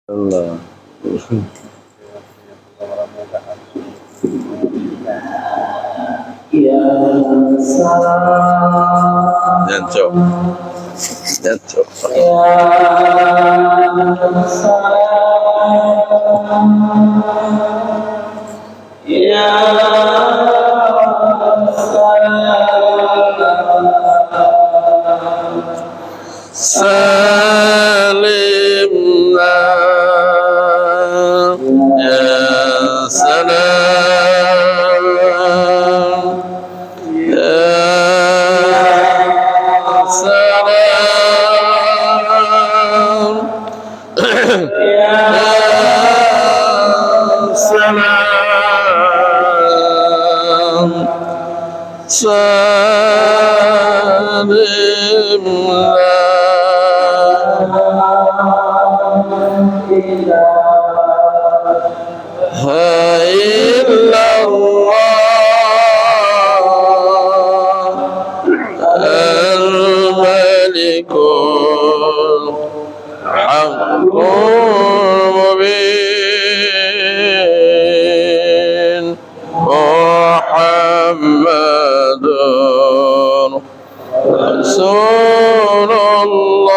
Allah. Jancok. Jancok. Salimna ya salam ya salam ya salam salimna الملك الحق المبين محمد رسول الله.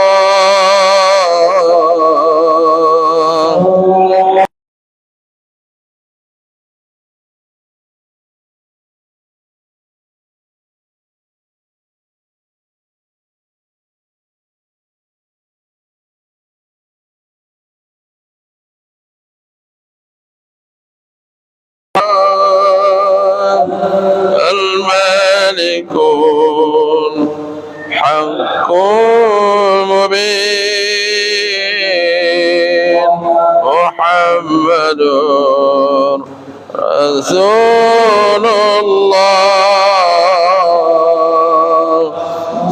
الملك الحق المبين محمد رسول الله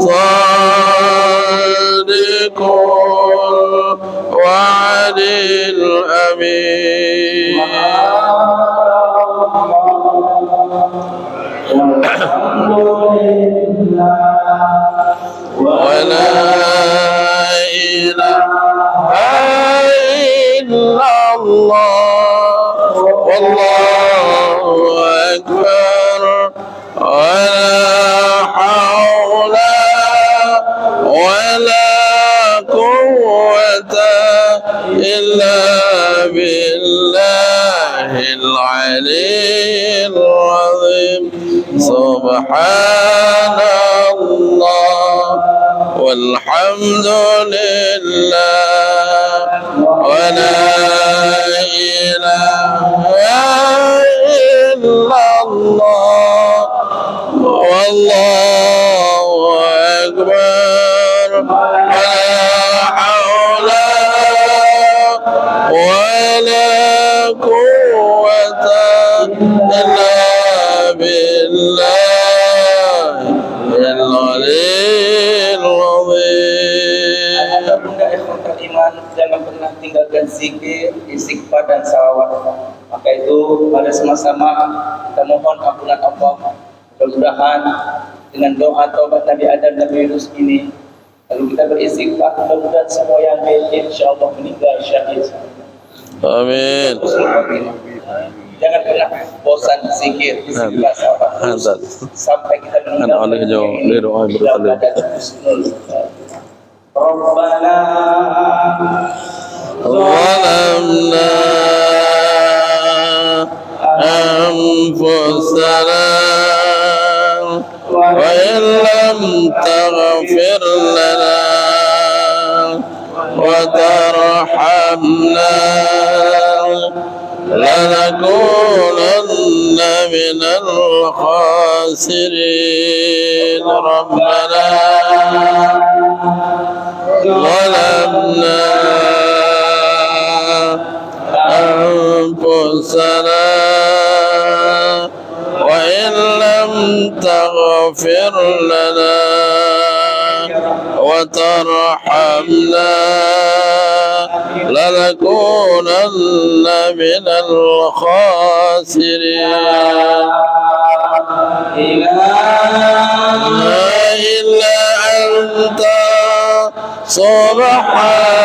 صادق الوعد الأمين. ولا إله إلا الله والله أكبر ولا حول ولا قوة إلا بالله العلي العظيم. سبحان الله والحمد لله ولا إله إلا الله والله أكبر ولا حول ولا قوة إلا بالله العلي العظيم. Iman, jangan pernah tinggalkan zikir, istighfar dan salawat. Maka itu pada sama-sama kita mohon ampunan Allah. Mudah-mudahan dengan doa taubat Nabi Adam dan Nabi Yunus ini, lalu kita beristighfar, mudah-mudahan semua yang baik insyaallah meninggal syahid. Amin. Jangan pernah bosan zikir, istighfar, salawat sampai kita meninggal. Rabbana ظلمنا أنفسنا وإن لم تغفر لنا وترحمنا لنكونن من الخاسرين. ربنا ظلمنا أنفسنا وإن لم تغفر لنا وترحمنا لنكونن من الخاسرين. لا إله إلا أنت سبحانك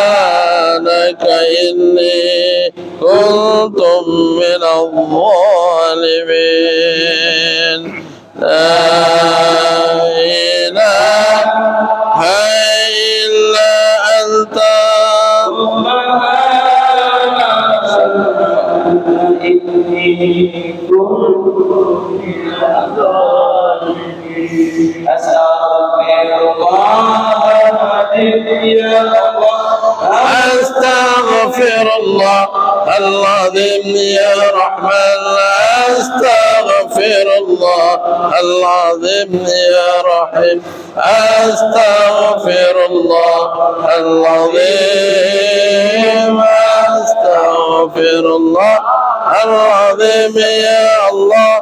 إني كنت من الظالمين لا إله إلا أنت إني كنت من الظالمين أستغفر الله العظيم يا رحمن أستغفر الله العظيم يا رحيم أستغفر الله العظيم أستغفر الله العظيم يا الله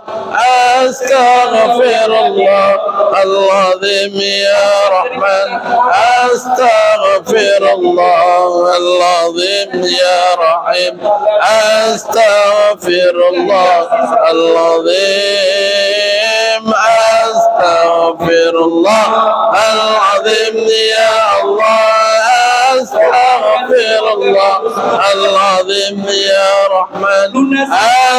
أستغفر الله العظيم يا رحمن أستغفر الله العظيم يا رحيم أستغفر الله العظيم أستغفر الله العظيم يا الله أستغفر الله العظيم يا رحمن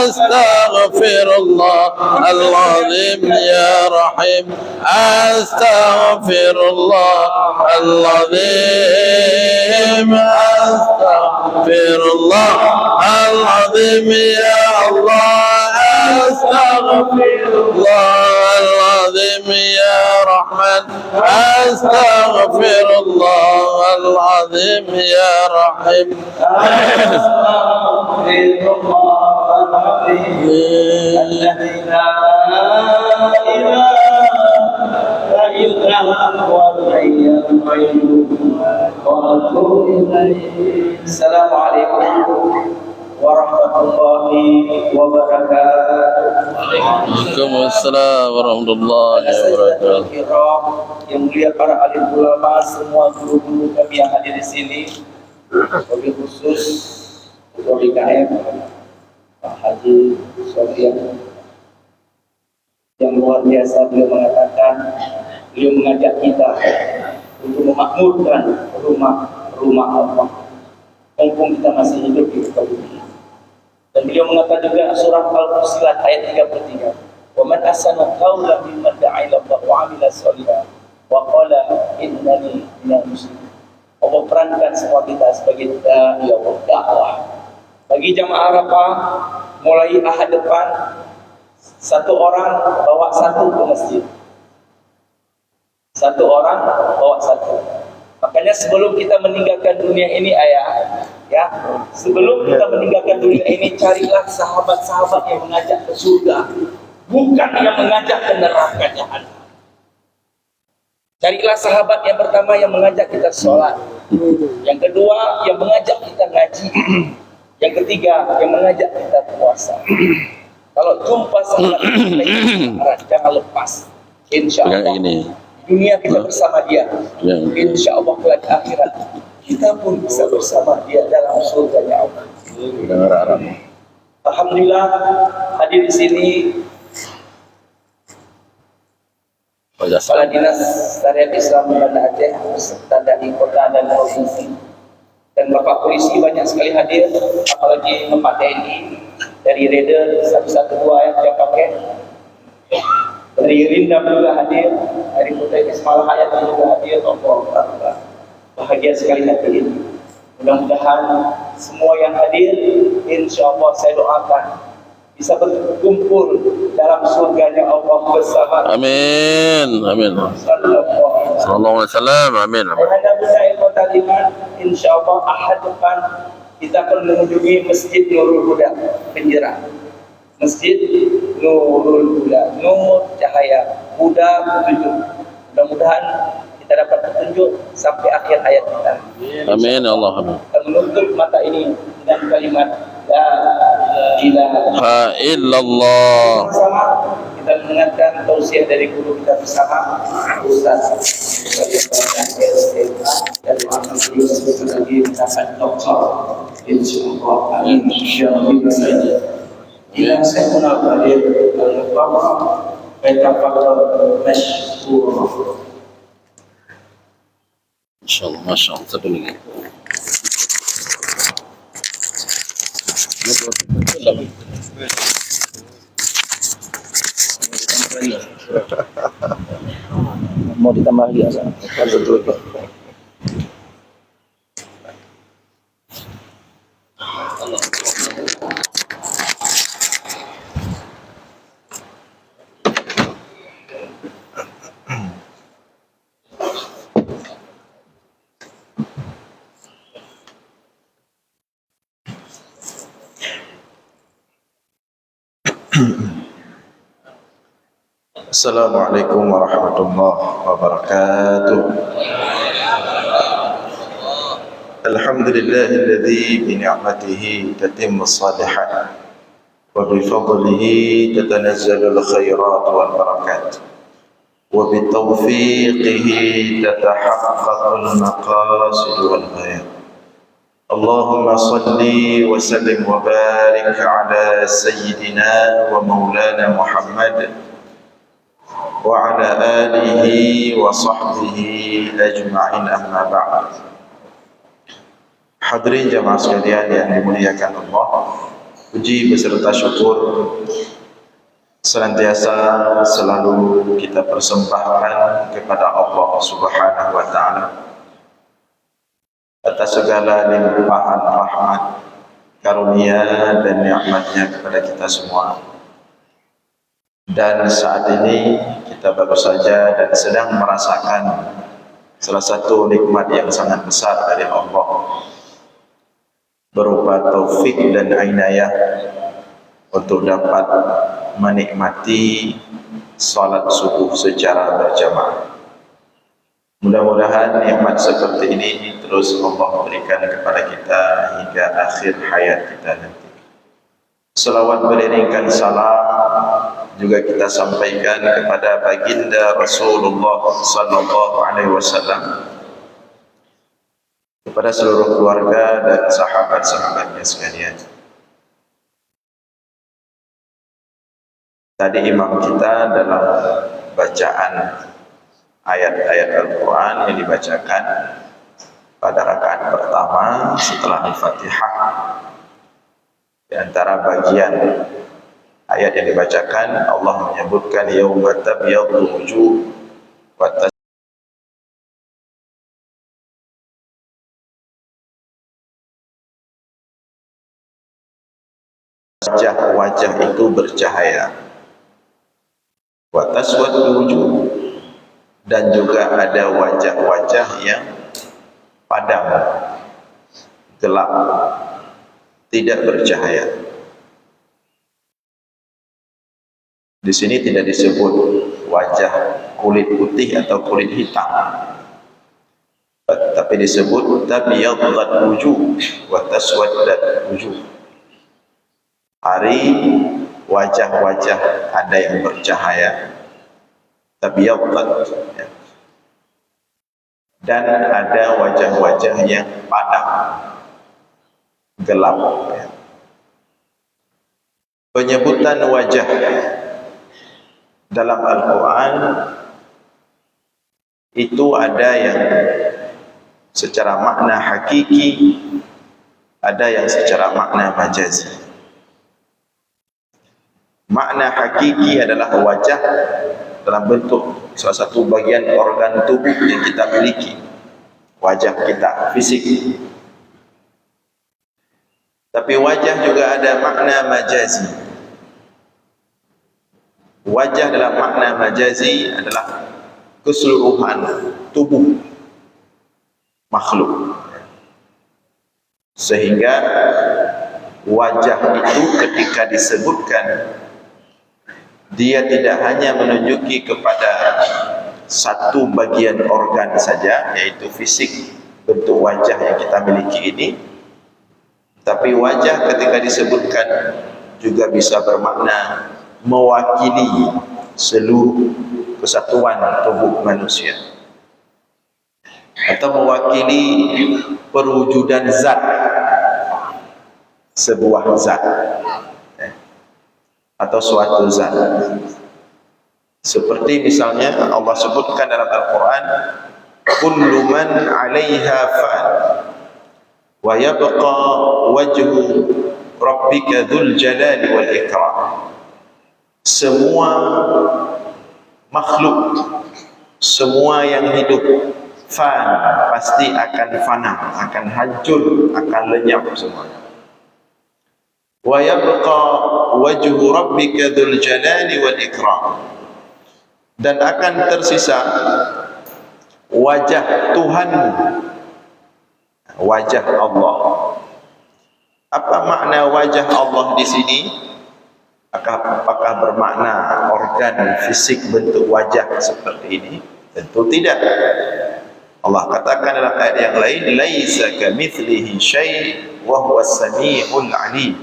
أستغفر الله العظيم يا رحيم أستغفر الله العظيم أستغفر الله العظيم يا الله أستغفر الله العظيم يا رحمن أستغفر الله العظيم يا رحيم الذي لا إله إلا هو الحي القيوم وأتوب إليه. السلام عليكم ورحمة الله وبركاته. Waalaikumsalam warahmatullahi wabarakatuh. Yang mulia para alim ulama, semua guru-guru kami yang hadir di sini, wabil khusus Ketua BKM Pak Haji Sofian yang luar biasa. Beliau mengajak kita untuk memakmurkan rumah Allah mumpung kita masih hidup di muka bumi. Dan beliau mengatakan juga surah Al-Fussilat ayat 33, "Wa man ahsanu qawlan mimman da'a ila Allah wa 'amila shalihan wa qala innani minal muslimin." Allah perankan semua kita sebagai da'i dakwah. Bagi jamaah Arafah, mulai Ahad depan, satu orang bawa satu ke masjid. Satu orang bawa satu. Makanya sebelum kita meninggalkan dunia ini, sebelum kita meninggalkan dunia ini, carilah sahabat-sahabat yang mengajak ke surga, bukan yang mengajak ke neraka jahanam. Carilah sahabat yang pertama yang mengajak kita sholat, yang kedua yang mengajak kita ngaji, yang ketiga yang mengajak kita puasa. Kalau jumpa sahabat kita, jangan lepas. Insya Allah dunia kita bersama dia, insya Allah kelak akhirat kita pun bisa bersama dia dalam surganya Allah. Alhamdulillah hadir di sini Kepala Dinas Syariat Islam Banda Aceh beserta dari kota dan provinsi, dan Bapak Polisi banyak sekali hadir, apalagi Bapak TNI dari Raider 112 yang dia pakai, dari Rindam juga hadir, dari Kota Ismail Hayat juga hadir. Allah bahagia sekali hadir. Mudah-mudahan semua yang hadir, insya Allah saya doakan bisa berkumpul dalam surganya Allah bersama. Amin. Amin. Sallallahu alaihi wasallam. Amin. Ayahanda Kota Liman, insya Allah Ahad depan kita akan mengunjungi Masjid Nurul Huda Penjera. Masjid Nurul Huda, Nur Cahaya, Huda petunjuk. Mudah-mudahan kita dapat petunjuk sampai akhir ayat kita. Amin ya Allah. Kita menutup mata ini dengan kalimat La ilaha illallah. Sama kita mendengarkan tausiah dari guru kita bersama, Ustaz dan lagi dapat doktor insyaallah. Ila saya hadir al-Mubarak baik faktor masyhur. Insyaallah, masyaallah. Satu lagi. Mau ditambah lagi asal. Assalamualaikum warahmatullahi wabarakatuh. Alhamdulillahilladzi bi ni'matihi tatimmu shalihat wa bi fadlihi tatanazzalu al-khairat wal barakat wa bi tawfiqihi tatahaqqaqu al-maqasid wal ghayat. Allahumma salli wa sallim wa barik ala sayyidina wa maulana Muhammad wa ala alihi wa sahbihi ajma'in, amma ba'd. Hadirin jamaah sekalian yang dimuliakan Allah, puji beserta syukur senantiasa selalu kita persembahkan kepada Allah Subhanahu wa taala atas segala limpahan rahmat, karunia dan nikmatnya kepada kita semua. Dan saat ini kita baru saja dan sedang merasakan salah satu nikmat yang sangat besar dari Allah, berupa taufik dan inayah untuk dapat menikmati salat subuh secara berjamaah. Mudah-mudahan nikmat seperti ini terus Allah berikan kepada kita hingga akhir hayat kita nanti. Selawat beriringkan salam juga kita sampaikan kepada baginda Rasulullah sallallahu alaihi wasallam, kepada seluruh keluarga dan sahabat-sahabatnya sekalian. Tadi imam kita dalam bacaan ayat-ayat Al-Quran yang dibacakan pada rakaat pertama setelah Al-Fatihah, di antara bagian ayat yang dibacakan Allah menyebutkan yauma tabyaddu wujuh wa wajah-wajah itu bercahaya, wa taswaddu wujuh, dan juga ada wajah-wajah yang padam, gelap, tidak bercahaya. Di sini tidak disebut wajah kulit putih atau kulit hitam, tapi disebut tabyaddat wujuh wa taswaddat wujuh. Hari wajah-wajah ada yang bercahaya, tabyaddat, ya, dan ada wajah-wajah yang padam, gelap, ya. Penyebutan wajah dalam Al-Quran itu ada yang secara makna hakiki, ada yang secara makna majazi. Makna hakiki adalah wajah dalam bentuk salah satu bagian organ tubuh yang kita miliki, wajah kita, fisik. Tapi wajah juga ada makna majazi. Wajah dalam makna majazi adalah keseluruhan tubuh makhluk. Sehingga wajah itu ketika disebutkan, dia tidak hanya menunjuki kepada satu bagian organ saja, yaitu fisik, bentuk wajah yang kita miliki ini, tapi wajah ketika disebutkan juga bisa bermakna mewakili seluruh kesatuan tubuh manusia, atau mewakili perwujudan zat, sebuah zat, atau suatu zat. Seperti misalnya Allah sebutkan dalam Al-Quran, kullu man 'alaiha fan wa yabqa wajhu rabbika dzul jalali wal ikram. Semua makhluk, semua yang hidup, fan, pasti akan fana, akan hancur, akan lenyap semuanya. Wa yabqa wajhu rabbika dzul jalali wal ikram, dan akan tersisa wajah Tuhanmu, wajah Allah. Apa makna wajah Allah di sini? Apakah bermakna organ fisik bentuk wajah seperti ini? Tentu tidak. Allah katakan dalam ayat yang lain, laisa kamitslihi syai' wa huwas samiul 'alim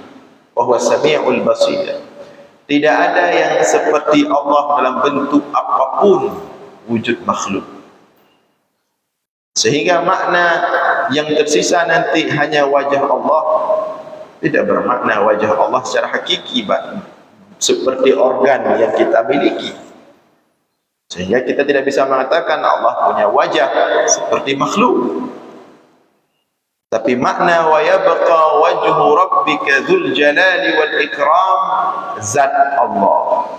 wa huwas samiul basir. Tidak ada yang seperti Allah dalam bentuk apapun wujud makhluk. Sehingga makna yang tersisa nanti hanya wajah Allah, tidak bermakna wajah Allah secara hakiki, seperti organ yang kita miliki. Sehingga kita tidak bisa mengatakan Allah punya wajah seperti makhluk. Tapi makna wa yabqa wajhu rabbika dzul jalali wal ikram, zat Allah.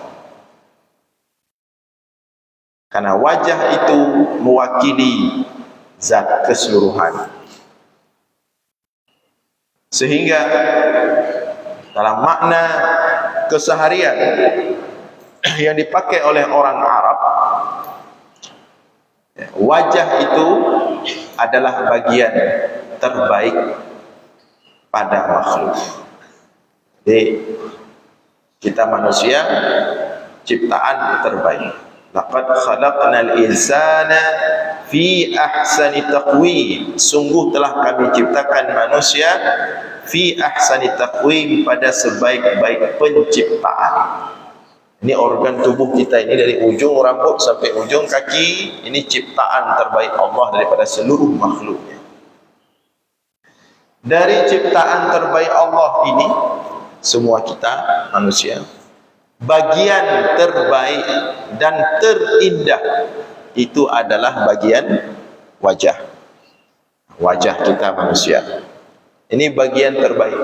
Karena wajah itu mewakili zat keseluruhan. Sehingga dalam makna keseharian yang dipakai oleh orang Arab, wajah itu adalah bagian terbaik pada makhluk. Jadi kita manusia ciptaan terbaik. Laqad khalaqnal insana fi ahsani taqwim. Sungguh telah kami ciptakan manusia fi ahsani taqwim, pada sebaik-baik penciptaan. Ini organ tubuh kita ini, dari ujung rambut sampai ujung kaki, ini ciptaan terbaik Allah daripada seluruh makhluknya. Dari ciptaan terbaik Allah ini, semua kita manusia, bagian terbaik dan terindah itu adalah bagian wajah. Wajah kita manusia ini bagian terbaik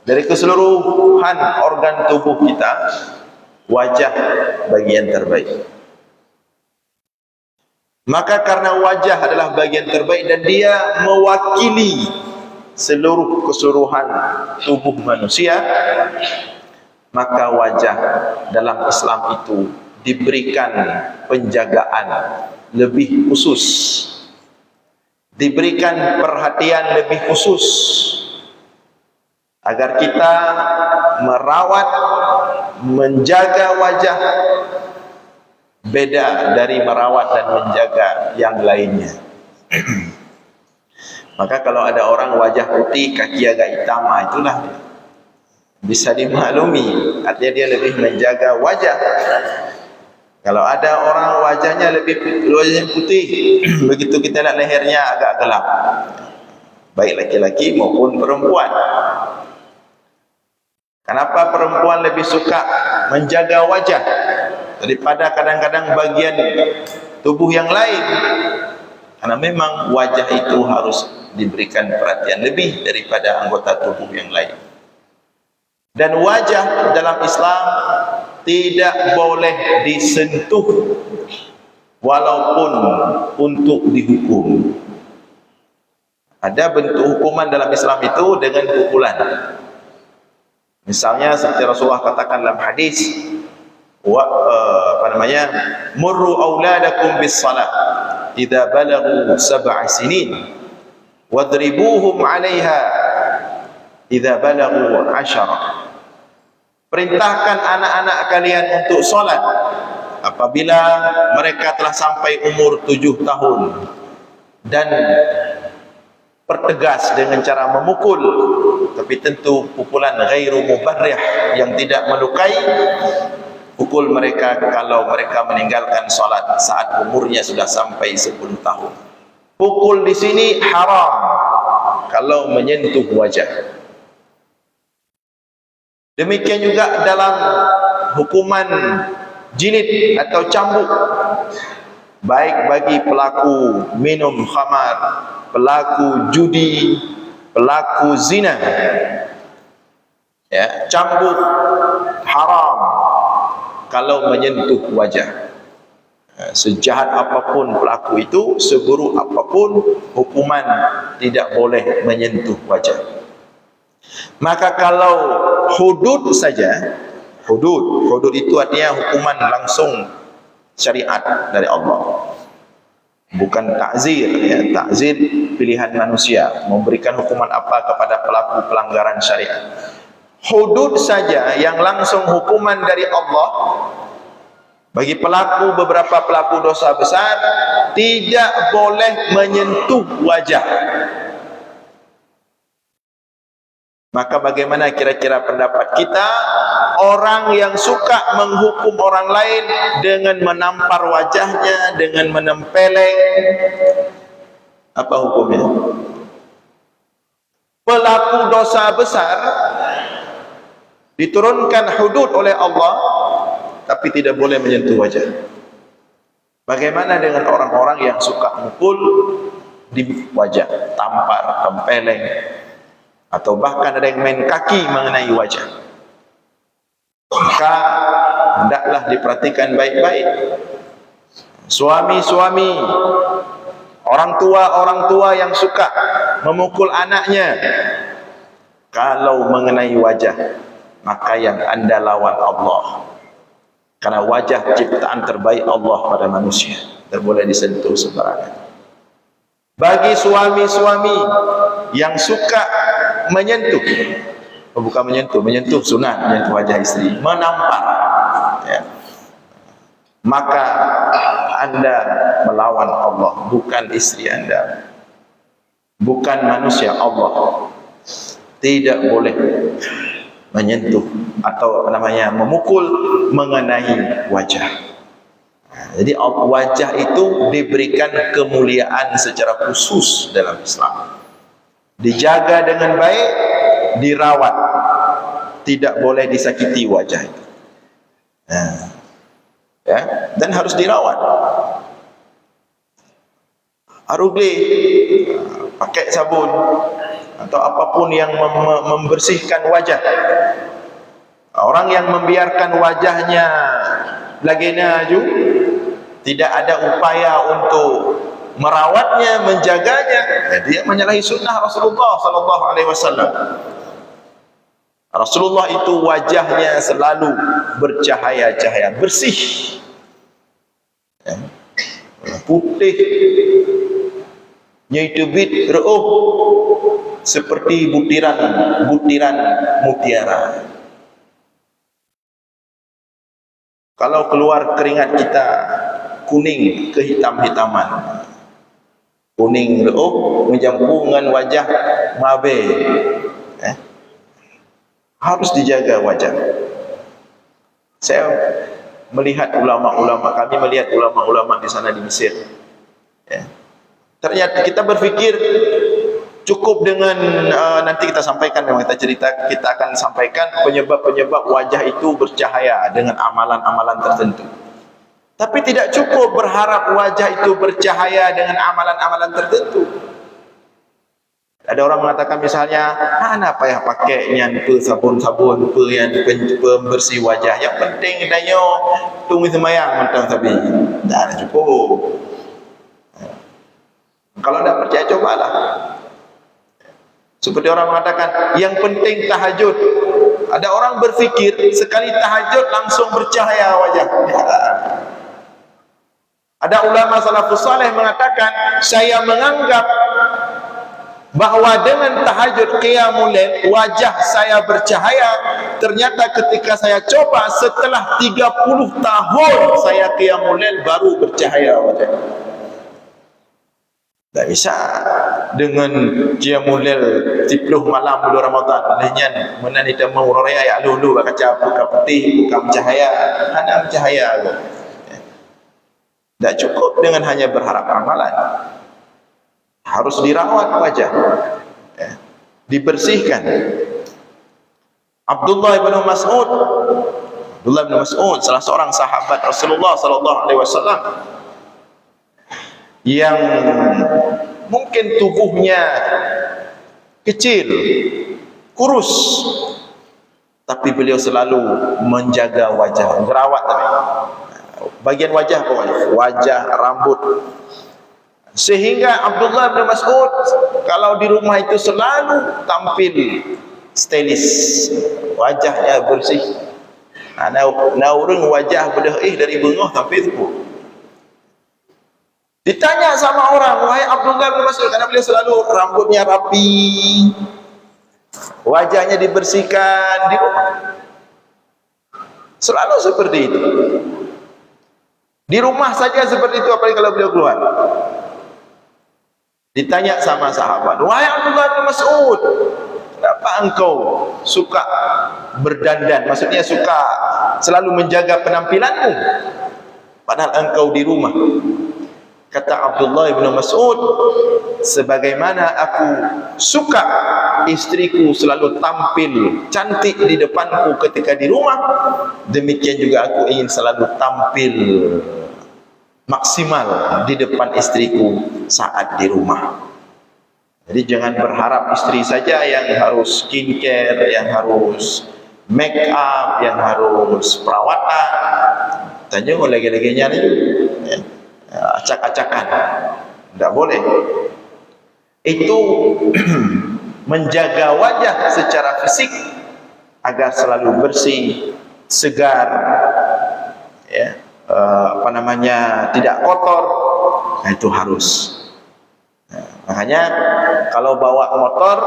dari keseluruhan organ tubuh kita. Wajah bagian terbaik. Maka karena wajah adalah bagian terbaik dan dia mewakili seluruh keseluruhan tubuh manusia, maka wajah dalam Islam itu diberikan penjagaan lebih khusus, diberikan perhatian lebih khusus, agar kita merawat, menjaga wajah, beda dari merawat dan menjaga yang lainnya. Maka kalau ada orang wajah putih, kaki agak hitam, itulah bisa dimaklumi, artinya dia lebih menjaga wajah. Kalau ada orang wajahnya wajahnya putih, begitu kita lihat lehernya agak gelap, baik laki-laki maupun perempuan. Kenapa perempuan lebih suka menjaga wajah daripada kadang-kadang bagian tubuh yang lain? Karena memang wajah itu harus diberikan perhatian lebih daripada anggota tubuh yang lain. Dan wajah dalam Islam tidak boleh disentuh walaupun untuk dihukum. Ada bentuk hukuman dalam Islam itu dengan pukulan. Misalnya seperti Rasulullah katakan dalam hadis, murru auladakum bis salat idza balaghu 7 sinin wadribuhum 'alaiha idza balaghu 10. Perintahkan anak-anak kalian untuk salat apabila mereka telah sampai umur 7 tahun, dan pertegas dengan cara memukul, tapi tentu pukulan ghairu mubarrih, yang tidak melukai. Pukul mereka kalau mereka meninggalkan salat saat umurnya sudah sampai 10 tahun. Pukul di sini haram kalau menyentuh wajah. Demikian juga dalam hukuman jilid atau cambuk. baik bagi pelaku minum khamar, pelaku judi, pelaku zina, ya, cambuk, haram kalau menyentuh wajah. Sejahat apapun pelaku itu, seburuk apapun hukuman, tidak boleh menyentuh wajah. Maka kalau hudud saja, hudud itu artinya hukuman langsung syariat dari Allah, bukan takzir, ya. Takzir pilihan manusia, memberikan hukuman apa kepada pelaku pelanggaran syariat. Hudud saja yang langsung hukuman dari Allah bagi pelaku, beberapa pelaku dosa besar, tidak boleh menyentuh wajah. Maka bagaimana kira-kira pendapat kita? Orang yang suka menghukum orang lain dengan menampar wajahnya, dengan menempeleng, apa hukumnya? Pelaku dosa besar, diturunkan hudud oleh Allah, tapi tidak boleh menyentuh wajah. Bagaimana dengan orang-orang yang suka mukul di wajah, tampar, tempeleng, atau bahkan ada yang main kaki mengenai wajah? Maka hendaklah diperhatikan baik-baik. Suami-suami, orang tua yang suka memukul anaknya, kalau mengenai wajah, maka yang anda lawan Allah. Karena wajah ciptaan terbaik Allah pada manusia, tidak boleh disentuh sembarangan. Bagi suami-suami yang suka menyentuh, bukan menyentuh sunat, menyentuh wajah istri, menampar, ya, maka anda melawan Allah, bukan istri anda, bukan manusia, Allah. Tidak boleh menyentuh atau memukul mengenai wajah. Jadi wajah itu diberikan kemuliaan secara khusus dalam Islam. Dijaga dengan baik, dirawat. Tidak boleh disakiti wajah itu. Ya, dan harus dirawat. Arugli, pakai sabun atau apapun yang membersihkan wajah. Orang yang membiarkan wajahnya lagenaju, tidak ada upaya untuk merawatnya, menjaganya, dia menyalahi sunnah Rasulullah sallallahu alaihi wasallam. Rasulullah itu wajahnya selalu bercahaya-cahaya, bersih, ya, putih, nyaitubit reuh seperti butiran mutiara. Kalau keluar keringat kita kuning kehitam-hitaman, kuning reuh mencampur dengan wajah mabe, harus dijaga wajah. Saya melihat kami melihat ulama-ulama di sana di Mesir, ya. Ternyata kita berpikir cukup dengan nanti kita sampaikan, memang kita akan sampaikan penyebab-penyebab wajah itu bercahaya dengan amalan-amalan tertentu. Tapi tidak cukup berharap wajah itu bercahaya dengan amalan-amalan tertentu. Ada orang mengatakan misalnya, apa yang pakai nyampe sabun-sabun, pembersih wajah, yang penting danyo tunggu semayang mentang tapi dah cukup. Kalau tidak percaya, cobalah. Seperti orang mengatakan, yang penting tahajud. Ada orang berfikir sekali tahajud langsung bercahaya wajah. Ada ulama salafus saleh mengatakan, saya menganggap bahwa dengan tahajud qiyamul lail wajah saya bercahaya. Ternyata ketika saya coba setelah 30 tahun saya qiyamul lail baru bercahaya wajah. Tak bisa dengan qiyamul lail 10 malam bulan Ramadan lenyan menani temu raya ya lulu kaca buka putih buka cahaya hanya cahaya. Tak cukup dengan hanya berharap amalan. Harus dirawat wajah, ya, dibersihkan. Abdullah bin Mas'ud, salah seorang sahabat Rasulullah sallallahu alaihi wasallam, yang mungkin tubuhnya kecil, kurus, tapi beliau selalu menjaga wajah, jerawat tadi. Bagian wajah apa? Wajah, rambut. Sehingga Abdullah bin Mas'ud kalau di rumah itu selalu tampil stylish, wajahnya bersih. Na urang wajah bedah dari bengah tapi itu. Ditanya sama orang, wahai Abdullah bin Mas'ud, karena beliau selalu rambutnya rapi, wajahnya dibersihkan di rumah. Selalu seperti itu. Di rumah saja seperti itu, apalagi kalau beliau keluar. Ditanya sama sahabat, wahai Abdullah bin Mas'ud, kenapa engkau suka berdandan? Maksudnya suka selalu menjaga penampilanmu, padahal engkau di rumah. Kata Abdullah bin Mas'ud, sebagaimana aku suka istriku selalu tampil cantik di depanku ketika di rumah, demikian juga aku ingin selalu tampil maksimal di depan istriku saat di rumah. Jadi jangan berharap istri saja yang harus skincare, yang harus make up, yang harus perawatan. Tanya lagi-laginya itu acak-acakan. Tidak boleh. Itu menjaga wajah secara fisik agar selalu bersih, segar, ya, tidak kotor. Nah, itu harus. Nah, makanya kalau bawa motor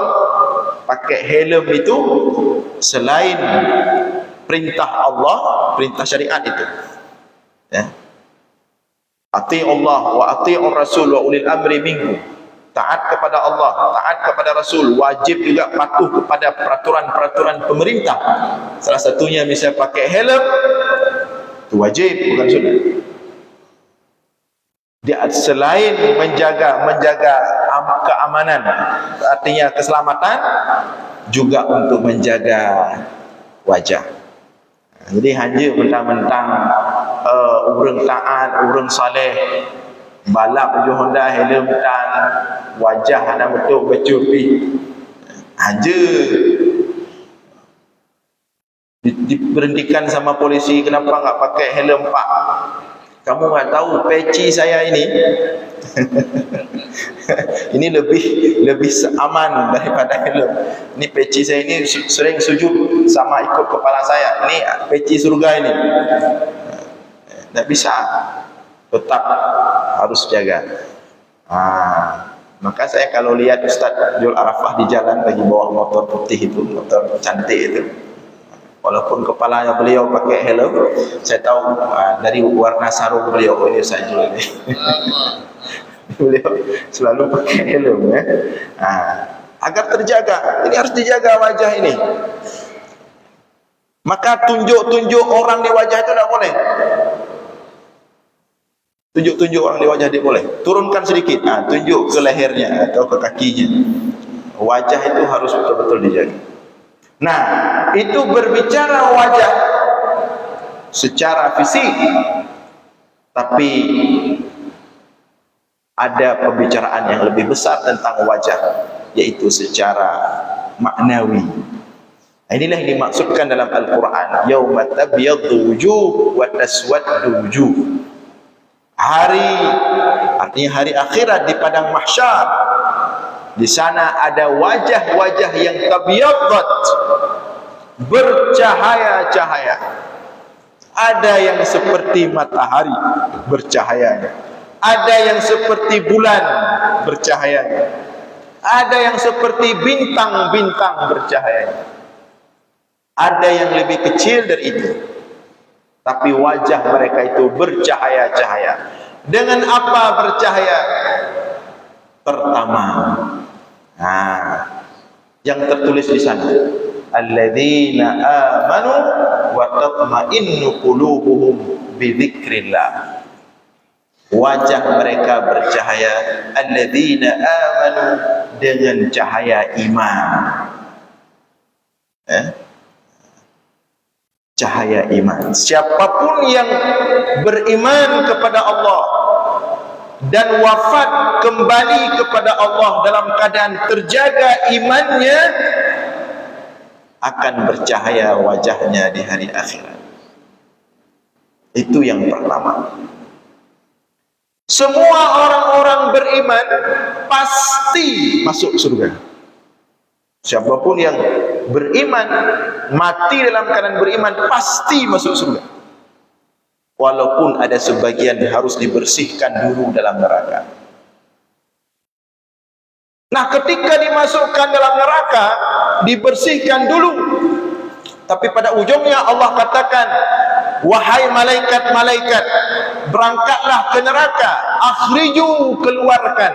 pakai helm itu selain perintah Allah, perintah syariat itu. Ya. Ati Allah wa ati'ur Rasul wa ulil amri minkum. Taat kepada Allah, taat kepada Rasul, wajib juga patuh kepada peraturan-peraturan pemerintah. Salah satunya misalnya pakai helm, itu wajib, bukan sunnah. Dia selain menjaga keamanan, artinya keselamatan, juga untuk menjaga wajah. Jadi hanya mentang-mentang urang taat, urang saleh, balap je Honda helm tan, wajah ada betul bercupi, hanya diberhentikan sama polisi, kenapa enggak pakai helm Pak? Kamu enggak tahu peci saya ini ini lebih aman daripada helm. Ini peci saya ini sering sujud sama ikut kepala saya. Ini peci surga ini. Tidak bisa, tetap harus jaga. Maka saya kalau lihat Ustaz Jul Arafah di jalan lagi bawa motor putih itu, motor cantik itu, walaupun kepalanya beliau pakai helm, saya tahu dari warna sarung beliau, oh ini Ustaz Jul ini. Beliau selalu pakai helm, ya. Agar terjaga, ini harus dijaga wajah ini. Maka tunjuk-tunjuk orang di wajah itu tidak boleh. Tunjuk-tunjuk orang di wajah dia boleh. Turunkan sedikit, tunjuk ke lehernya atau ke kakinya. Wajah itu harus betul-betul dijaga. Nah, itu berbicara wajah secara fisik, tapi ada pembicaraan yang lebih besar tentang wajah, yaitu secara maknawi. Inilah yang dimaksudkan dalam Al-Quran, yauma tabyaddu wujuh wa taswaddu wujuh. Artinya hari akhirat di padang mahsyar. Di sana ada wajah-wajah yang tabyaddat, bercahaya-cahaya. Ada yang seperti matahari bercahayanya, ada yang seperti bulan bercahayanya, ada yang seperti bintang-bintang bercahayanya, ada yang lebih kecil dari itu, tapi wajah mereka itu bercahaya-cahaya. Dengan apa bercahaya? Pertama, yang tertulis di sana, alladzina amanu wa tatma'innu qulubuhum bi dzikrillah. Wajah mereka bercahaya, alladzina amanu, dengan cahaya iman. Cahaya iman. Siapapun yang beriman kepada Allah, dan wafat kembali kepada Allah dalam keadaan terjaga imannya, akan bercahaya wajahnya di hari akhirat. Itu yang pertama. Semua orang-orang beriman pasti masuk surga. Siapapun yang beriman, mati dalam keadaan beriman, pasti masuk surga. Walaupun ada sebagian harus dibersihkan dulu dalam neraka. Nah, ketika dimasukkan dalam neraka, dibersihkan dulu. Tapi pada ujungnya Allah katakan, wahai malaikat-malaikat, berangkatlah ke neraka, akhriju, keluarkan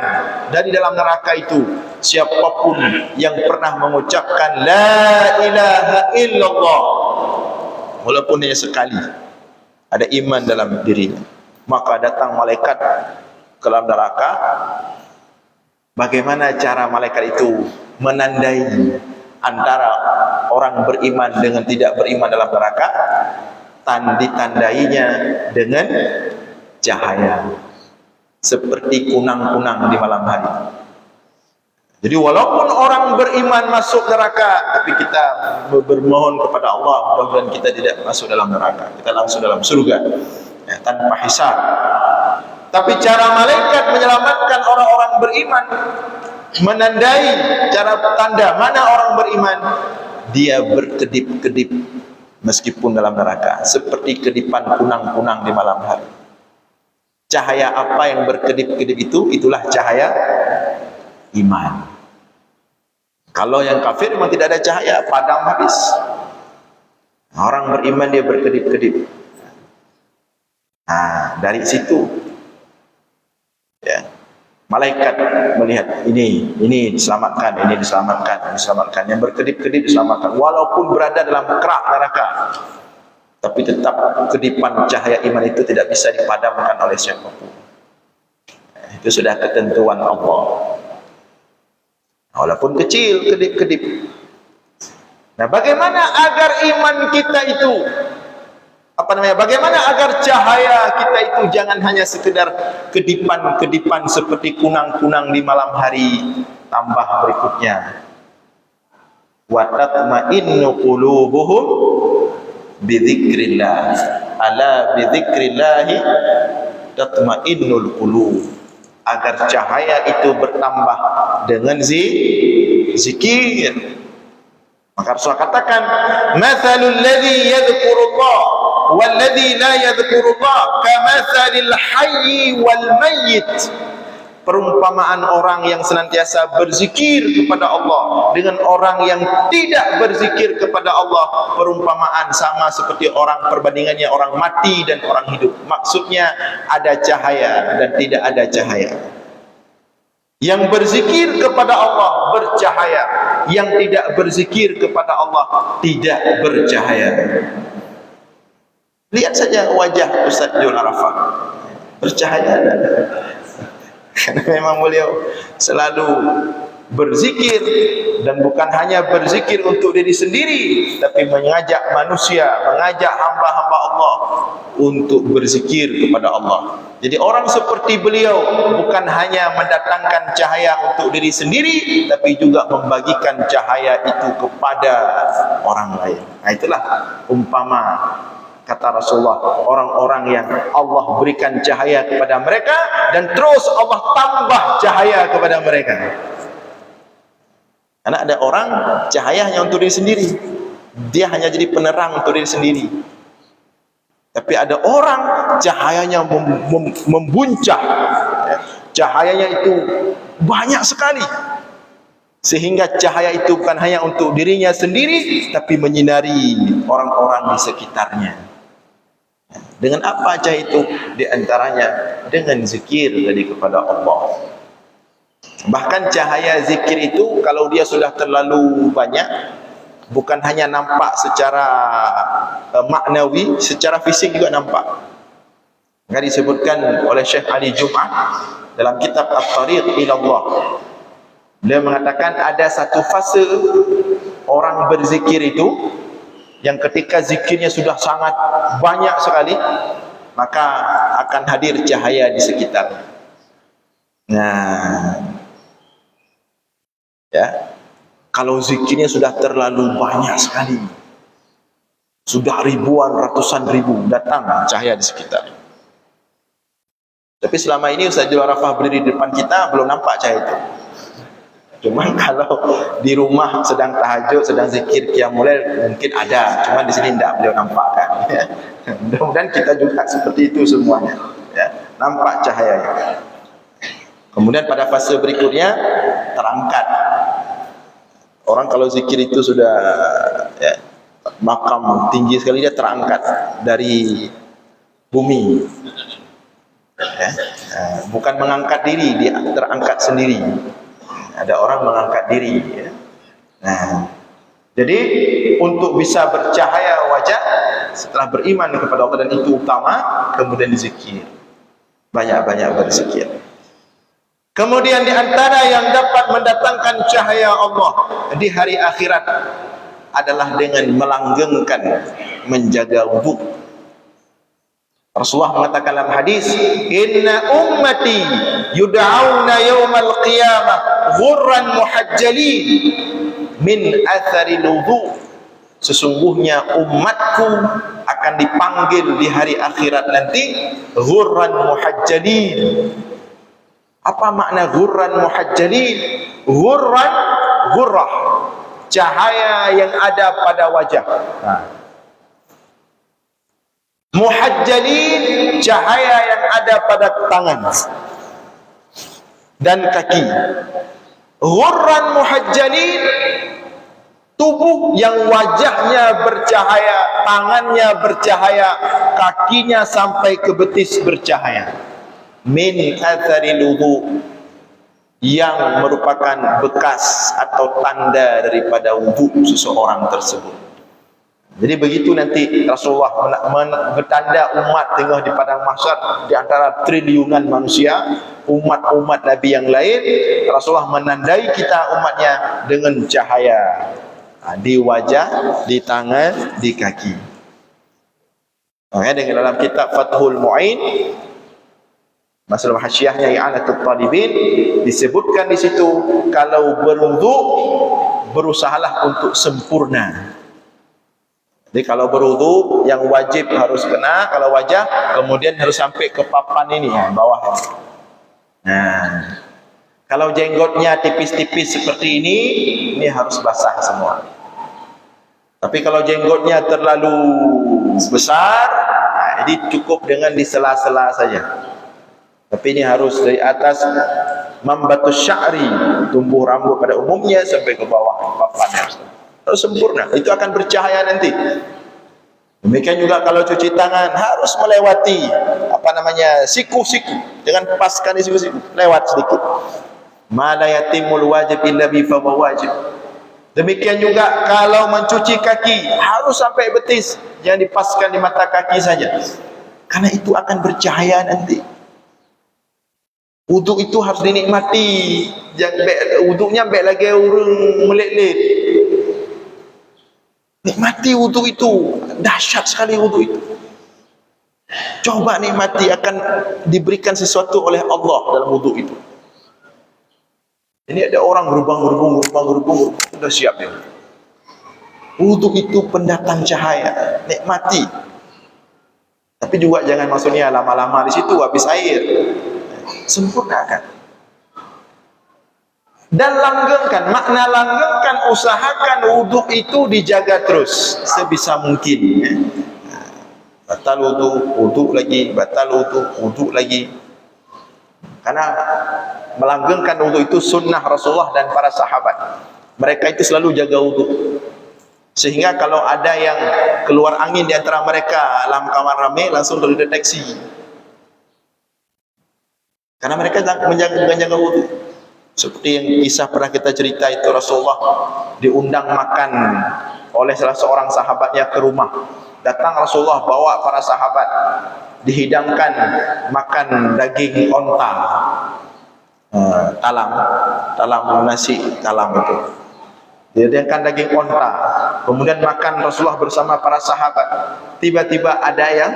dari dalam neraka itu siapapun yang pernah mengucapkan la ilaha illallah, walaupun hanya sekali, ada iman dalam dirinya. Maka datang malaikat ke dalam neraka. Bagaimana cara malaikat itu menandai antara orang beriman dengan tidak beriman dalam neraka? Ditandainya dengan cahaya seperti kunang-kunang di malam hari. Jadi walaupun orang beriman masuk neraka, tapi kita bermohon kepada Allah mudah-mudahan kita tidak masuk dalam neraka, kita langsung dalam surga ya, tanpa hisab. Tapi cara malaikat menyelamatkan orang-orang beriman, menandai cara tanda mana orang beriman, dia berkedip-kedip meskipun dalam neraka, seperti kedipan kunang-kunang di malam hari. Cahaya apa yang berkedip-kedip itu? Itulah cahaya iman. Kalau yang kafir memang tidak ada cahaya, padam habis. Orang beriman dia berkedip-kedip. Nah, dari situ ya, malaikat melihat ini diselamatkan, ini diselamatkan, diselamatkan. Yang berkedip-kedip diselamatkan, walaupun berada dalam kerak neraka. Tapi tetap kedipan cahaya iman itu tidak bisa dipadamkan oleh siapapun. Itu sudah ketentuan Allah. Walaupun kecil, kedip-kedip. Nah, bagaimana agar iman kita itu bagaimana agar cahaya kita itu jangan hanya sekedar kedipan-kedipan seperti kunang-kunang di malam hari. Tambah berikutnya, wa tatma'innu qulubuhum bidzikrillah, ala bidzikrillah tatma'innul qulub. Agar cahaya itu bertambah dengan zikir. Maka Rasulullah katakan, mathalul ladzi yadhkurullah wal ladzi la yadhkurullah kamathalil hayyi wal mayyit. Perumpamaan orang yang senantiasa berzikir kepada Allah dengan orang yang tidak berzikir kepada Allah, perumpamaan sama seperti orang, perbandingannya orang mati dan orang hidup. Maksudnya ada cahaya dan tidak ada cahaya. Yang berzikir kepada Allah bercahaya, yang tidak berzikir kepada Allah tidak bercahaya. Lihat saja wajah Ustaz Jul Arafat, bercahaya. Karena memang beliau selalu berzikir, dan bukan hanya berzikir untuk diri sendiri, tapi mengajak manusia, mengajak hamba-hamba Allah untuk berzikir kepada Allah. Jadi orang seperti beliau bukan hanya mendatangkan cahaya untuk diri sendiri, tapi juga membagikan cahaya itu kepada orang lain. Nah, itulah umpama kata Rasulullah, orang-orang yang Allah berikan cahaya kepada mereka dan terus Allah tambah cahaya kepada mereka. Karena ada orang cahaya hanya untuk diri sendiri, dia hanya jadi penerang untuk diri sendiri. Tapi ada orang cahayanya membuncah, cahayanya itu banyak sekali, sehingga cahaya itu bukan hanya untuk dirinya sendiri, tapi menyinari orang-orang di sekitarnya. Dengan apa cahaya itu? Di antaranya dengan zikir tadi kepada Allah. Bahkan cahaya zikir itu kalau dia sudah terlalu banyak, bukan hanya nampak secara maknawi, secara fisik juga nampak. Yang disebutkan oleh Syekh Ali Jum'ah dalam kitab At-Tariq ila Allah. Beliau mengatakan ada satu fase orang berzikir itu yang ketika zikirnya sudah sangat banyak sekali, maka akan hadir cahaya di sekitar. Nah, ya, kalau zikirnya sudah terlalu banyak sekali, sudah ribuan, ratusan ribu, datang cahaya di sekitar. Tapi selama ini Ustaz Arafah berdiri di depan kita, belum nampak cahaya itu. Cuma kalau di rumah sedang tahajud, sedang zikir qiyamul lail mungkin ada, cuma di sini tidak beliau nampakkan. Mudah-mudahan kita juga seperti itu semuanya, ya, nampak cahayanya. Kemudian pada fase berikutnya terangkat. Orang kalau zikir itu sudah, ya, makam tinggi sekali, dia terangkat dari bumi. Ya, bukan mengangkat diri, dia terangkat sendiri. Ada orang mengangkat diri, ya. Nah, jadi untuk bisa bercahaya wajah setelah beriman kepada Allah, dan itu utama, kemudian dizikir, banyak-banyak berzikir. Kemudian di antara yang dapat mendatangkan cahaya Allah di hari akhirat adalah dengan melanggengkan, menjaga wudu. Rasulullah mengatakan dalam hadis, inna ummati yud'auna yawmal qiyamah ghurran muhajjalin min athari wudu. Sesungguhnya umatku akan dipanggil di hari akhirat nanti ghurran muhajjalin. Apa makna ghurran muhajjalin? Ghurran, ghurrah, cahaya yang ada pada wajah. Nah, muhajjalin, cahaya yang ada pada tangan dan kaki. Ghurran muhajjalin, tubuh yang wajahnya bercahaya, tangannya bercahaya, kakinya sampai ke betis bercahaya. Min athari wudu, yang merupakan bekas atau tanda daripada wudu seseorang tersebut. Jadi begitu nanti Rasulullah bertanda umat tengah di padang mahsyar di antara triliunan manusia, umat-umat Nabi yang lain. Rasulullah menandai kita umatnya dengan cahaya di wajah, di tangan, di kaki. Dengan dalam kitab Fathul Mu'in, masalah hasyiahnya I'anatul Talibin, disebutkan di situ kalau berwudu berusahalah untuk sempurna. Jadi kalau berwudu yang wajib harus kena, kalau wajah kemudian harus sampai ke papan ini, ya, bawah. Nah, kalau jenggotnya tipis-tipis seperti ini harus basah semua. Tapi kalau jenggotnya terlalu besar, nah, jadi cukup dengan di sela-sela saja. Tapi ini harus dari atas mambatus sya'ri, tumbuh rambut pada umumnya, sampai ke bawah papan, harus sempurna. Itu akan bercahaya nanti. Demikian juga kalau cuci tangan harus melewati siku-siku, jangan paskan di siku-siku, lewat sedikit. Ma la yatimul wajib illa bi fa wajib. Demikian juga kalau mencuci kaki harus sampai betis, jangan dipaskan di mata kaki saja, karena itu akan bercahaya nanti. Wudu itu harus dinikmati, jangan wudunya baik lagi urung melet-let. Nikmati wudu itu, dahsyat sekali wudu itu. Coba nikmati, akan diberikan sesuatu oleh Allah dalam wudu itu. Ini ada orang gerubang, sudah siap ya. Wudu itu pendatang cahaya, nikmati. Tapi juga jangan maksudnya lama-lama di situ habis air. Sempurnakan dan langgengkan. Makna langgengkan, usahakan wudu itu dijaga terus sebisa mungkin, ya. Batal wudu lagi, batal wudu lagi. Karena melanggengkan wudu itu sunnah Rasulullah dan para sahabat. Mereka itu selalu jaga wudu, sehingga kalau ada yang keluar angin di antara mereka dalam kamar ramai langsung terdeteksi. Karena mereka menjaga wudu. Seperti yang kisah pernah kita cerita itu, Rasulullah diundang makan oleh salah seorang sahabatnya ke rumah. Datang Rasulullah bawa para sahabat, dihidangkan makan daging onta, talam nasi talam itu. Dihidangkan daging onta, kemudian makan Rasulullah bersama para sahabat. Tiba-tiba ada yang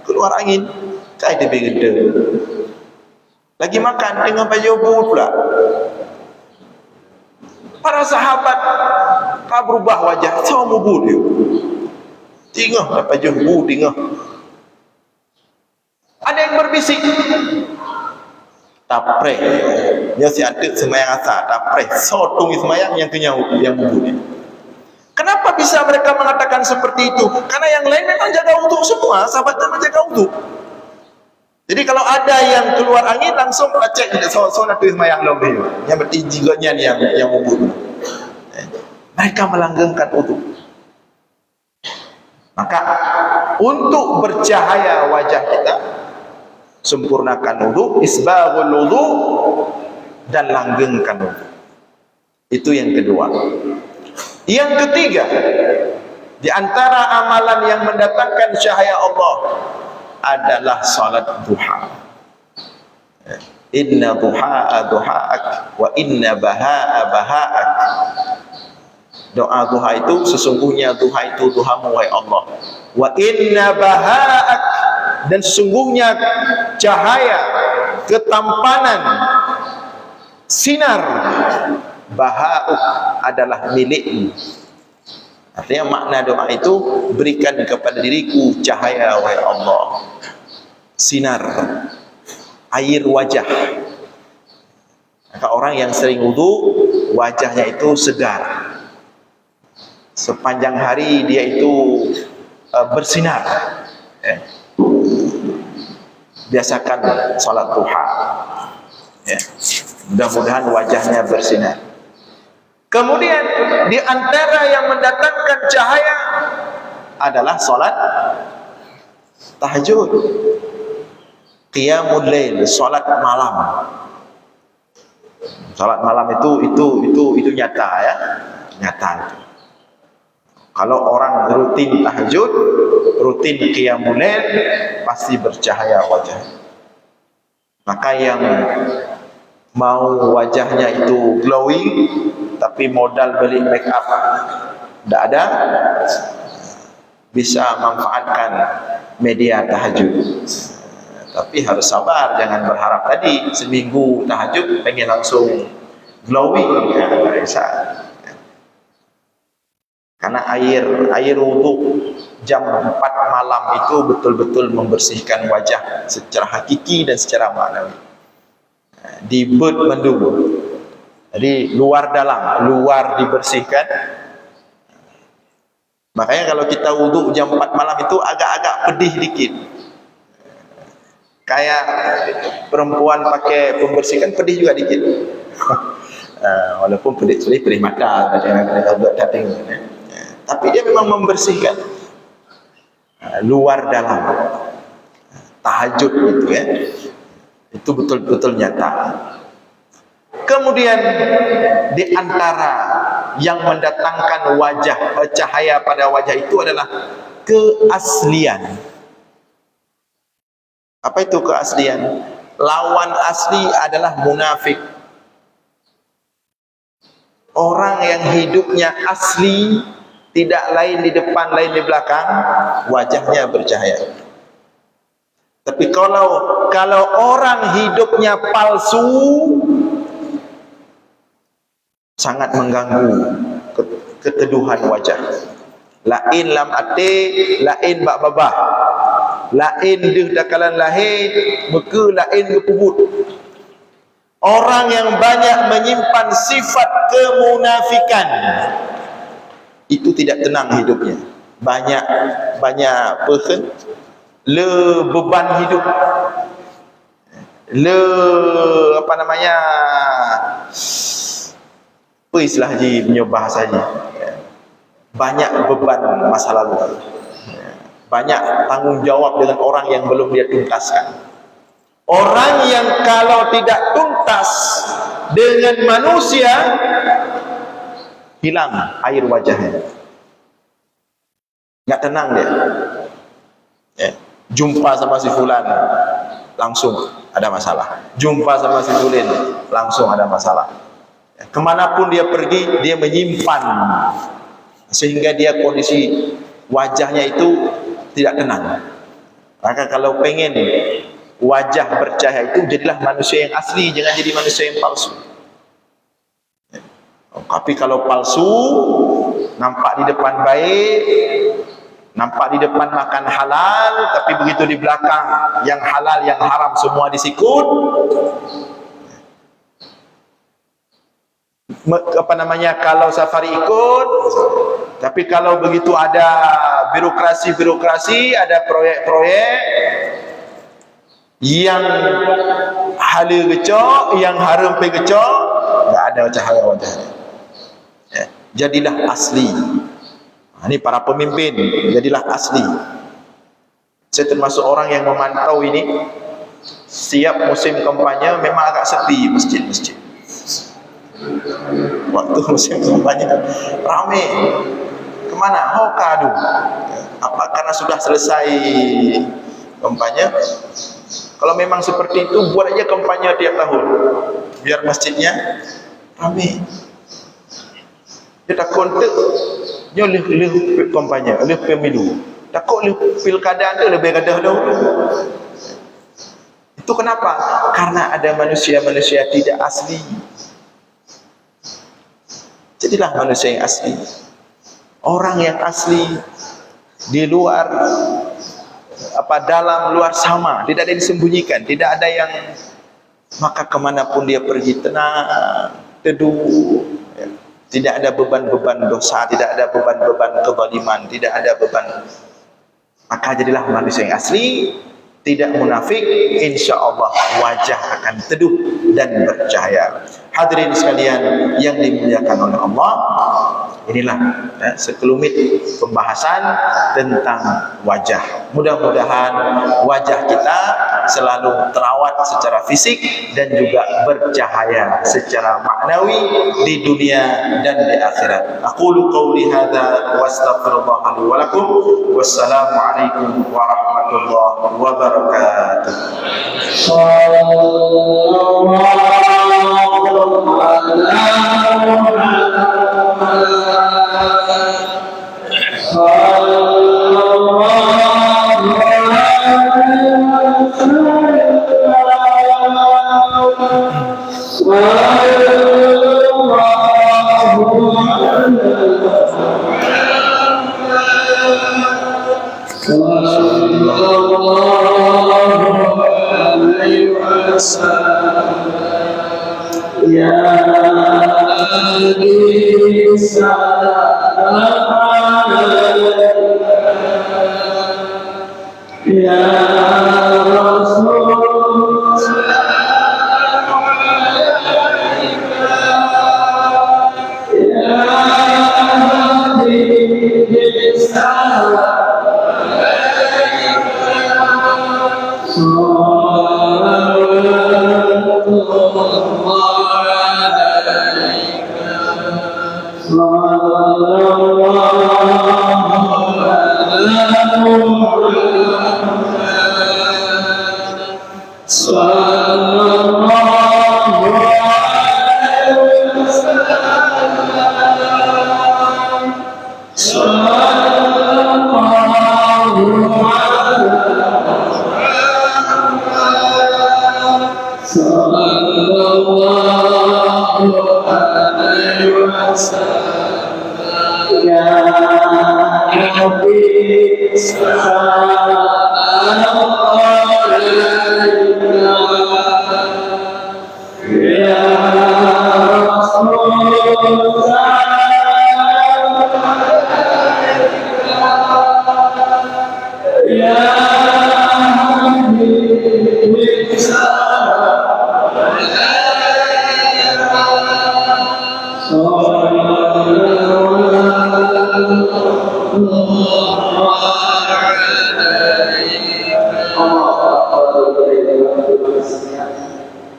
keluar angin, kayak di bigede. Lagi makan dengan baju wudu pula. Para sahabat tak berubah wajah, sama wudu dia. Tengok dapat baju wudu, tengok. Ada yang berbisik, tapreh. Dia si ada semayang asal, tapreh. Sotung semayang yang kenyau yang wudu dia. Kenapa bisa mereka mengatakan seperti itu? Karena yang lain memang jaga wudu semua, sahabat memang jaga wudu. Jadi kalau ada yang keluar angin langsung cek soal tu semayang lebih. Yang berarti jiganya yang wudu. Mereka melanggengkan wudu. Maka untuk bercahaya wajah kita, sempurnakan wudu, isbaghul wudu, dan langgengkan wudu. Itu yang kedua. Yang ketiga, di antara amalan yang mendatangkan cahaya Allah adalah salat duha. Inna duha'a duha'ak wa inna baha'a baha'ak. Doa duha itu sesungguhnya duha itu duhamu wahai Allah. Wa inna baha'ak, dan sesungguhnya cahaya, ketampanan, sinar baha'uk adalah milikmu. Artinya makna doa itu, berikan kepada diriku cahaya wahai Allah, sinar, air wajah. Maka orang yang sering wudu, wajahnya itu segar. Sepanjang hari dia itu bersinar. Biasakan salat duha. Mudah-mudahan wajahnya bersinar. Kemudian di antara yang mendatangkan cahaya adalah salat tahajud, qiyamul lail, salat malam. Salat malam itu nyata ya, nyata itu. Kalau orang rutin tahajud, rutin qiyamul lail, pasti bercahaya wajah. Maka yang mau wajahnya itu glowing tapi modal beli make up tidak ada, bisa manfaatkan media tahajud. Tapi harus sabar, jangan berharap tadi seminggu tahajud pengen langsung glowing, ya, bisa. Karena air wudu jam 4 malam itu betul-betul membersihkan wajah secara hakiki dan secara maknawi. Di bud mendung. Jadi luar dalam, luar dibersihkan. Makanya kalau kita wudu jam 4 malam itu agak-agak pedih dikit. Kayak perempuan pakai pembersih kan pedih juga dikit. Walaupun pedih mata, tak tengok. Tapi dia memang membersihkan luar dalam. Tahajud itu ya. Itu betul-betul nyata. Kemudian di antara yang mendatangkan cahaya pada wajah itu adalah keaslian. Apa itu keaslian? Lawan asli adalah munafik. Orang yang hidupnya asli, tidak lain di depan, lain di belakang, wajahnya bercahaya. Tapi kalau orang hidupnya palsu, sangat mengganggu keteduhan wajah. Lain lam ate, lain bak babah, lain deh dakalan lahir, muka lain gepubut. Orang yang banyak menyimpan sifat kemunafikan itu tidak tenang hidupnya. Banyak beban hidup, apa istilah haji punya bahasa haji, banyak beban masa lalu, banyak tanggung jawab dengan orang yang belum dia tuntaskan. Orang yang kalau tidak tuntas dengan manusia, hilang air wajahnya, nggak tenang dia. Jumpa sama si fulan langsung ada masalah, jumpa sama si fulan langsung ada masalah. Kemanapun dia pergi, dia menyimpan, sehingga dia kondisi wajahnya itu tidak tenang. Maka kalau pengen wajah bercahaya itu, jadilah manusia yang asli, jangan jadi manusia yang palsu. Tapi kalau palsu, nampak di depan baik, nampak di depan makan halal, tapi begitu di belakang yang halal yang haram semua disikut. Kalau safari ikut, tapi kalau begitu ada birokrasi, ada proyek-proyek yang halal gecok, yang haram pe gecok, enggak ada cahaya wajahnya. Ya, jadilah asli. Ini para pemimpin, jadilah asli. Saya termasuk orang yang memantau ini. Setiap musim kampanye memang agak sepi masjid-masjid. Waktu musim kampanye ramai. Kemana? Oh, kadu. Apa karena sudah selesai kampanye? Kalau memang seperti itu, buat aja kampanye tiap tahun, biar masjidnya ramai. Dia tak kontak, dia lebih kampanye, lebih pemilu. Takut lebih pilkada tu lebih gadah dahulu. Itu kenapa? Karena ada manusia-manusia tidak asli. Jadilah manusia yang asli. Orang yang asli di luar dalam luar sama, tidak ada yang disembunyikan, tidak ada yang, maka kemanapun dia pergi tenang, teduh, ya. Tidak ada beban-beban dosa, tidak ada beban-beban kezaliman, tidak ada beban. Maka jadilah manusia yang asli, tidak munafik, insya-Allah wajah akan teduh dan bercahaya. Hadirin sekalian yang dimuliakan oleh Allah, inilah sekelumit pembahasan tentang wajah. Mudah-mudahan wajah kita selalu terawat secara fisik dan juga bercahaya secara maknawi di dunia dan di akhirat. Aqulu qawli hadza wa astaghfirullah li wa lakum. Wassalamu alaikum warahmatullahi wabarakatuh.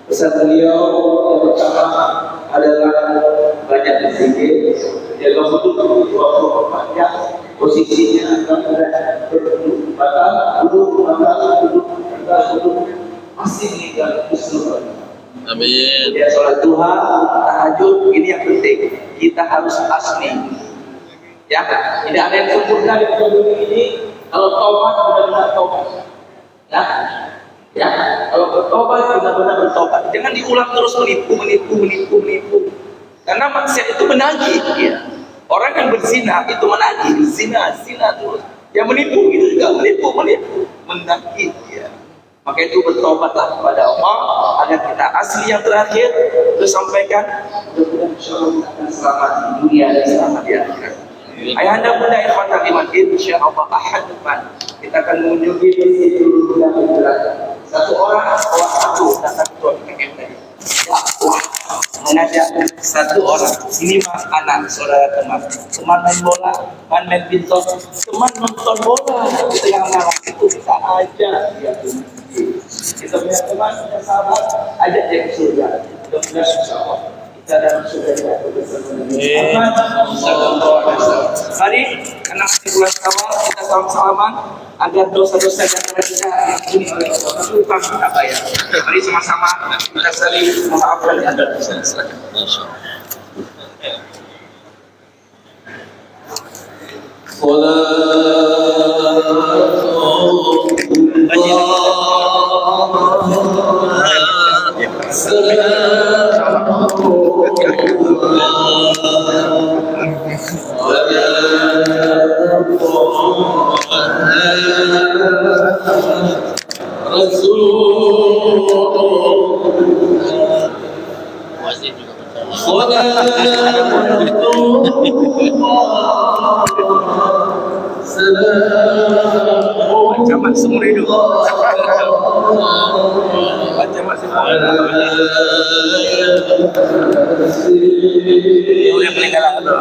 Pesan beliau yang pertama adalah banyak berzikir, jaga wudhu waktu tempatnya, posisinya adalah berduduk, duduk, masih meninggal Islam. Amin. Ya, sholat duha, tahajud, ini yang penting. Kita harus asli. Ya, tidak ada yang sempurna di dunia ini. Kalau taubat benar-benar taubat. Ya, Ya, kalau bertobat benar-benar bertobat. Jangan diulang terus menipu. Karena maksiat itu menagih. Ya. Orang yang berzina itu menagih, zina terus. Yang menipu itu juga menipu, menagih. Ya. Maka itu bertobatlah kepada Allah agar kita asli yang terakhir terus sampaikan. Mudah-mudahan insyaallah kita akan selamat di dunia dan selamat di akhirat. Ayahanda bunda ikhwatal iman, insyaallah ahad depan kita akan mengunjungi masjid satu orang bawa satu datang ketua PKM tadi. Wah, mengajak satu orang. Ini mas anak saudara teman main bola, main binton, teman nonton bola di tengah malam itu bisa aja dia. Kita punya teman, punya sahabat, ajak dia ke surga. Mudah-mudahan insyaallah kita dalam surga yang mari, karena masih bulan Syawal, kita salam-salaman agar dosa-dosa yang telah kita ampuni oleh Allah bukan kita bayar. Mari sama-sama kita saling memaafkan di antara kita. Macam semua hidup. Macam semua. Boleh meninggal tu.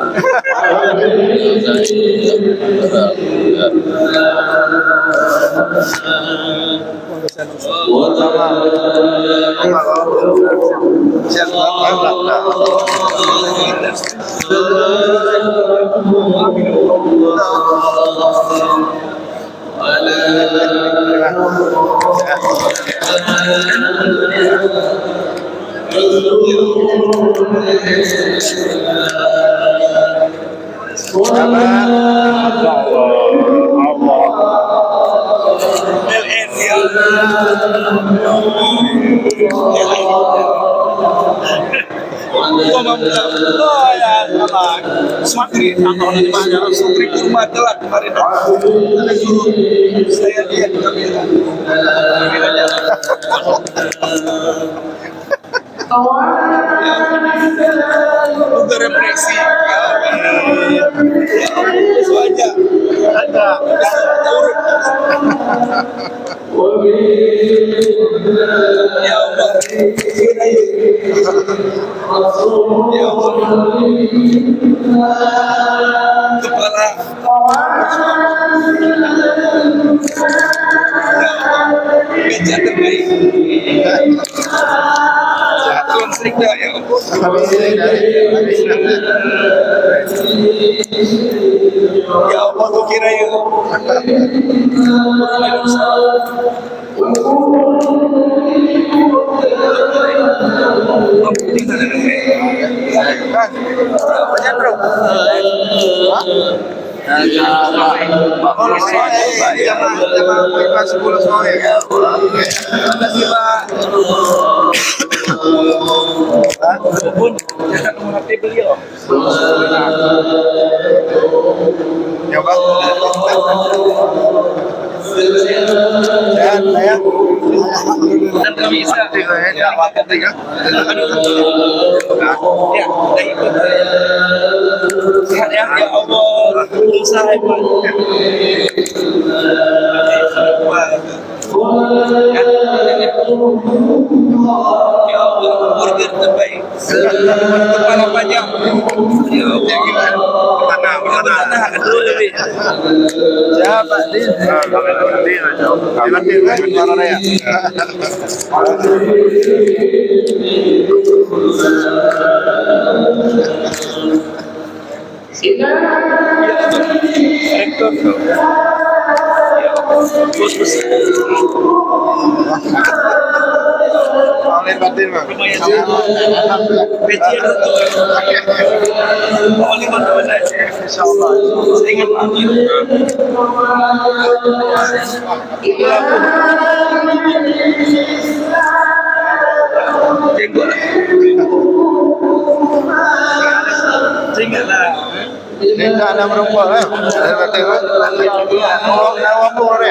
Smatri atau di mana Smatri kurma telat kemarin saya lihat di kamera udah refleksi itu aja ada ya Allah ya Allah kepala kerja terbaik Tuhan serikda ya Allah ya Allah tu kira ya beliau. Ya Bang. Dan saya dan kami bisa ya waktu tiga. Ya, sehat ya Allah. Usaha hebat. Ya Allah, burger terbaik. Kepala panjang. Ya Allah. Tanah dulu lebih. Siapa Din? Oleh batin mah. Lumayan sih. Peci itu. Oleh batin aja. Insyaallah. Saya ingat lagi. Tengok lah. Tengoklah. Ini tak ada merokok kan? Saya kata, orang dah apa orang